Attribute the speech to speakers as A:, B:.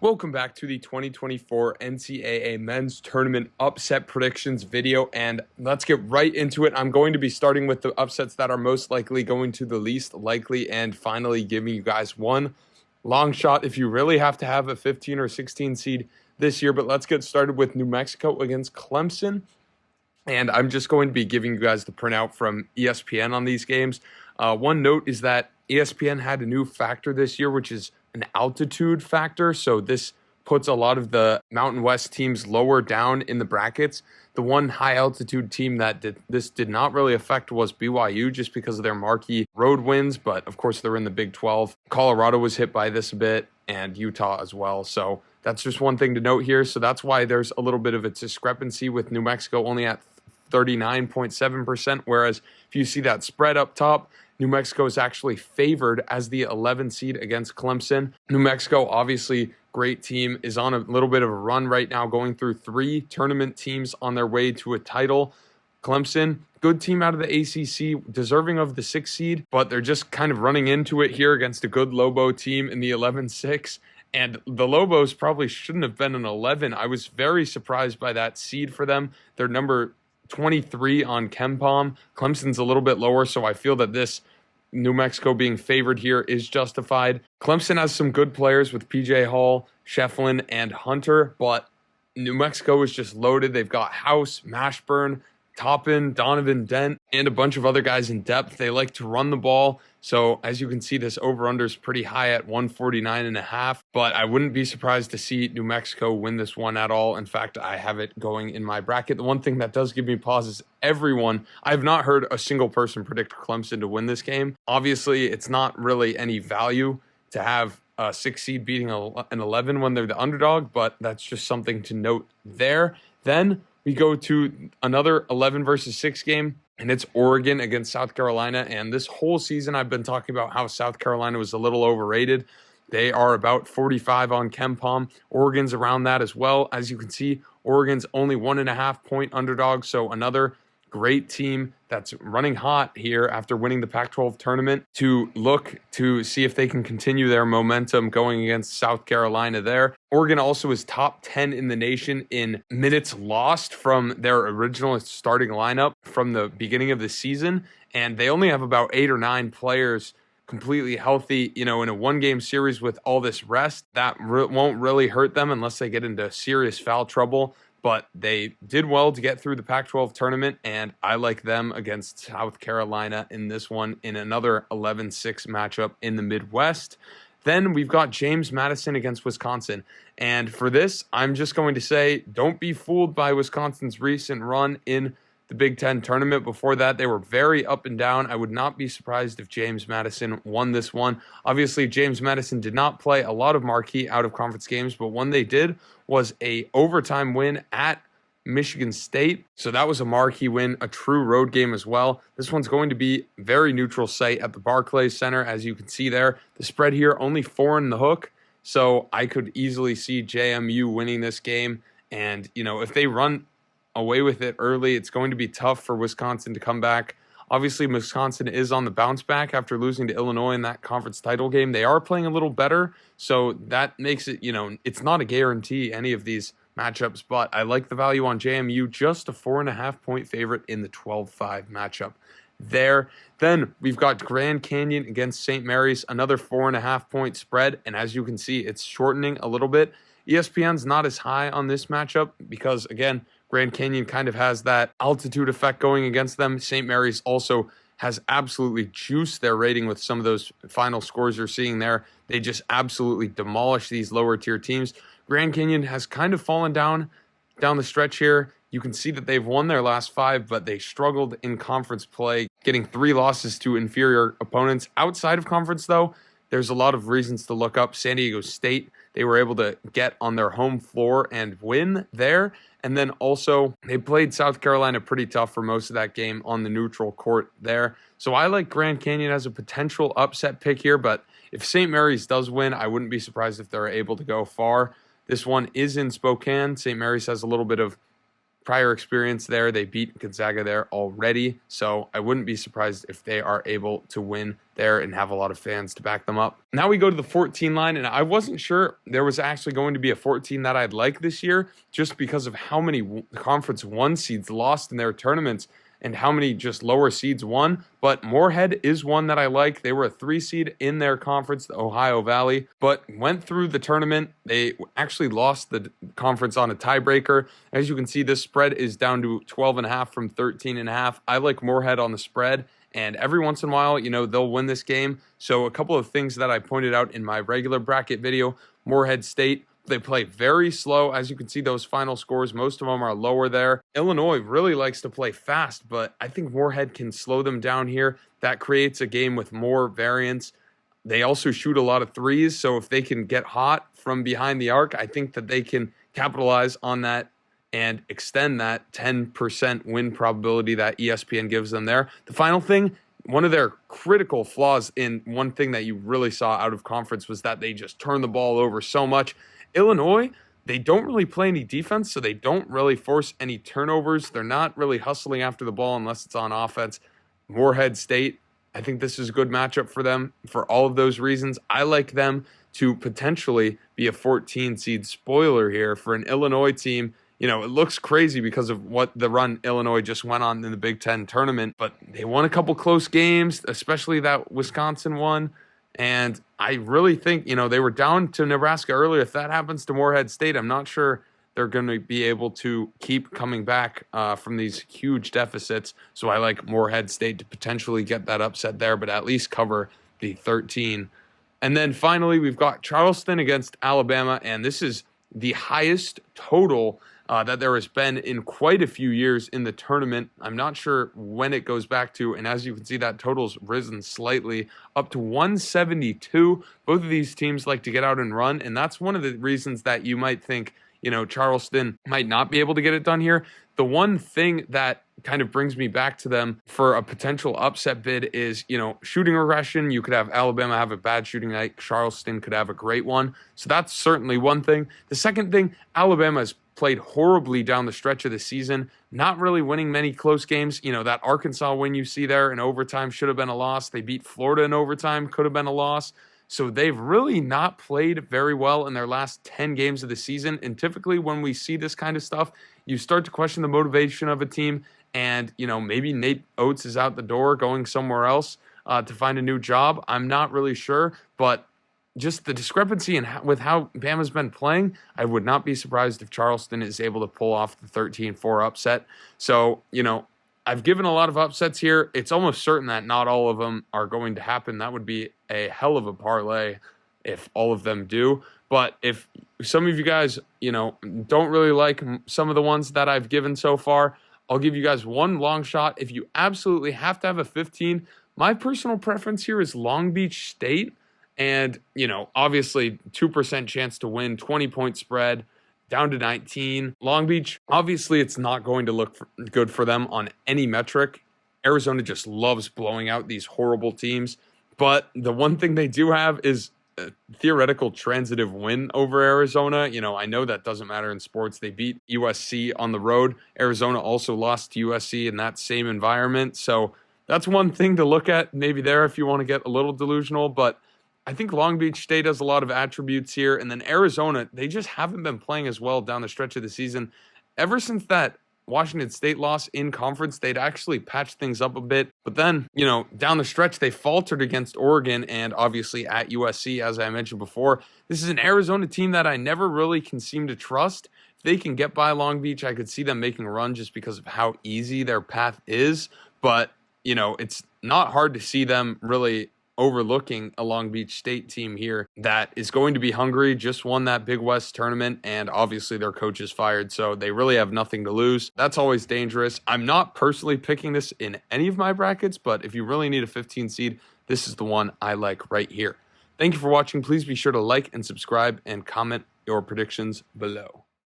A: Welcome back to the 2024 NCAA Men's Tournament Upset Predictions video, and let's get right into it. I'm going to be starting with the upsets that are most likely going to the least likely, and finally giving you guys one long shot if you really have to have a 15 or 16 seed this year. But let's get started with New Mexico against Clemson, and I'm just going to be giving you guys the printout from ESPN on these games. One note is that ESPN had a new factor this year, which is an altitude factor. So this puts a lot of the Mountain West teams lower down in the brackets. The one high altitude team that this did not really affect was BYU, just because of their marquee road wins. But of course, they're in the Big 12. Colorado was hit by this a bit, and Utah as well. So that's just one thing to note here. So that's why there's a little bit of a discrepancy with New Mexico only at 39.7%. Whereas if you see that spread up top, New Mexico is actually favored as the 11 seed against Clemson. New Mexico, obviously, great team, is on a little bit of a run right now, going through 3 tournament teams on their way to a title. Clemson, good team out of the ACC, deserving of the 6th seed, but they're just kind of running into it here against a good Lobo team in the 11-6. And the Lobos probably shouldn't have been an 11. I was very surprised by that seed for them. They're number 23 on KenPom. Clemson's a little bit lower, so I feel that this New Mexico being favored here is justified. Clemson has some good players with PJ Hall, Shefflin, and Hunter, but New Mexico is just loaded. They've got House, Mashburn, Toppin, Donovan Dent, and a bunch of other guys in depth. They like to run the ball. So as you can see, this over-under is pretty high at 149.5, but I wouldn't be surprised to see New Mexico win this one at all. In fact, I have it going in my bracket. The one thing that does give me pause is I have not heard a single person predict Clemson to win this game. Obviously, it's not really any value to have a 6 seed beating an 11 when they're the underdog, but that's just something to note there. Then we go to another 11 versus 6 game, and it's Oregon against South Carolina. And this whole season, I've been talking about how South Carolina was a little overrated. They are about 45 on KenPom. Oregon's around that as well. As you can see, Oregon's only 1.5 point underdog. So another great team that's running hot here after winning the Pac-12 tournament to look to see if they can continue their momentum going against South Carolina there. Oregon also is top 10 in the nation in minutes lost from their original starting lineup from the beginning of the season, and they only have about 8 or 9 players completely healthy, in a 1-game series with all this rest. That won't really hurt them unless they get into serious foul trouble. But they did well to get through the Pac-12 tournament, and I like them against South Carolina in this one in another 11-6 matchup in the Midwest. Then we've got James Madison against Wisconsin. And for this, I'm just going to say, don't be fooled by Wisconsin's recent run in the Big Ten tournament. Before that, they were very up and down. I would not be surprised if James Madison won this one. Obviously, James Madison did not play a lot of marquee out-of-conference games, but one they did was a overtime win at Michigan State. So that was a marquee win, a true road game as well. This one's going to be very neutral site at the Barclays Center, as you can see there. The spread here, only 4 in the hook. So I could easily see JMU winning this game. And, if they run away with it early, it's going to be tough for Wisconsin to come back. Obviously, Wisconsin is on the bounce back after losing to Illinois in that conference title game. They are playing a little better, so that makes it, it's not a guarantee, any of these matchups, but I like the value on JMU, just a 4.5 point favorite in the 12-5 matchup there. Then we've got Grand Canyon against St. Mary's, another 4.5 point spread, and as you can see, it's shortening a little bit. ESPN's not as high on this matchup because, again, Grand Canyon kind of has that altitude effect going against them. St. Mary's also has absolutely juiced their rating with some of those final scores you're seeing there. They just absolutely demolish these lower tier teams. Grand Canyon has kind of fallen down the stretch here. You can see that they've won their last 5, but they struggled in conference play, getting 3 losses to inferior opponents. Outside of conference, though, there's a lot of reasons to look up. San Diego State, they were able to get on their home floor and win there. And then also, they played South Carolina pretty tough for most of that game on the neutral court there. So I like Grand Canyon as a potential upset pick here, but if St. Mary's does win, I wouldn't be surprised if they're able to go far. This one is in Spokane. St. Mary's has a little bit of prior experience there. They beat Gonzaga there already, so I wouldn't be surprised if they are able to win there and have a lot of fans to back them up. Now we go to the 14 line, and I wasn't sure there was actually going to be a 14 that I'd like this year just because of how many Conference 1 seeds lost in their tournaments and how many just lower seeds won. But Morehead is one that I like. They were a 3 seed in their conference, the Ohio Valley, but went through the tournament. They actually lost the conference on a tiebreaker. As you can see, this spread is down to 12.5 from 13.5. I like Morehead on the spread, and every once in a while, they'll win this game. So a couple of things that I pointed out in my regular bracket video: Morehead State, they play very slow. As you can see, those final scores, most of them are lower there. Illinois really likes to play fast, but I think Morehead can slow them down here. That creates a game with more variance. They also shoot a lot of threes, so if they can get hot from behind the arc, I think that they can capitalize on that and extend that 10% win probability that ESPN gives them there. The final thing, one of their critical flaws in one thing that you really saw out of conference was that they just turn the ball over so much. Illinois, they don't really play any defense, so they don't really force any turnovers. They're not really hustling after the ball unless it's on offense. Morehead State, I think this is a good matchup for them for all of those reasons. I like them to potentially be a 14 seed spoiler here for an Illinois team. It looks crazy because of what the run Illinois just went on in the Big Ten tournament, but they won a couple close games, especially that Wisconsin one. And I really think, they were down to Nebraska earlier. If that happens to Morehead State, I'm not sure they're going to be able to keep coming back from these huge deficits. So I like Morehead State to potentially get that upset there, but at least cover the 13. And then finally, we've got Charleston against Alabama, and this is the highest total that there has been in quite a few years in the tournament. I'm not sure when it goes back to, and as you can see, that total's risen slightly up to 172. Both of these teams like to get out and run, and that's one of the reasons that you might think, Charleston might not be able to get it done here. The one thing that kind of brings me back to them for a potential upset bid is, shooting regression. You could have Alabama have a bad shooting night. Charleston could have a great one. So that's certainly one thing. The second thing, Alabama's played horribly down the stretch of the season, not really winning many close games. That Arkansas win you see there in overtime should have been a loss. They beat Florida in overtime, could have been a loss. So they've really not played very well in their last 10 games of the season. And typically when we see this kind of stuff, you start to question the motivation of a team. And, maybe Nate Oates is out the door going somewhere else to find a new job. I'm not really sure, but just the discrepancy with how Bama's been playing, I would not be surprised if Charleston is able to pull off the 13-4 upset. So, I've given a lot of upsets here. It's almost certain that not all of them are going to happen. That would be a hell of a parlay if all of them do. But if some of you guys, don't really like some of the ones that I've given so far, I'll give you guys one long shot. If you absolutely have to have a 15, my personal preference here is Long Beach State. And, obviously 2% chance to win, 20-point spread, down to 19. Long Beach, obviously it's not going to look good for them on any metric. Arizona just loves blowing out these horrible teams. But the one thing they do have is a theoretical transitive win over Arizona. I know that doesn't matter in sports. They beat USC on the road. Arizona also lost to USC in that same environment. So that's one thing to look at maybe there if you want to get a little delusional. But I think Long Beach State has a lot of attributes here. And then Arizona, they just haven't been playing as well down the stretch of the season. Ever since that Washington State loss in conference, they'd actually patched things up a bit. But then, down the stretch, they faltered against Oregon and obviously at USC, as I mentioned before. This is an Arizona team that I never really can seem to trust. If they can get by Long Beach, I could see them making a run just because of how easy their path is. But, it's not hard to see them really overlooking a Long Beach State team here that is going to be hungry, just won that Big West tournament, and obviously their coach is fired, so they really have nothing to lose. That's always dangerous. I'm not personally picking this in any of my brackets, but if you really need a 15 seed, this is the one I like right here. Thank you for watching. Please be sure to like and subscribe and comment your predictions below.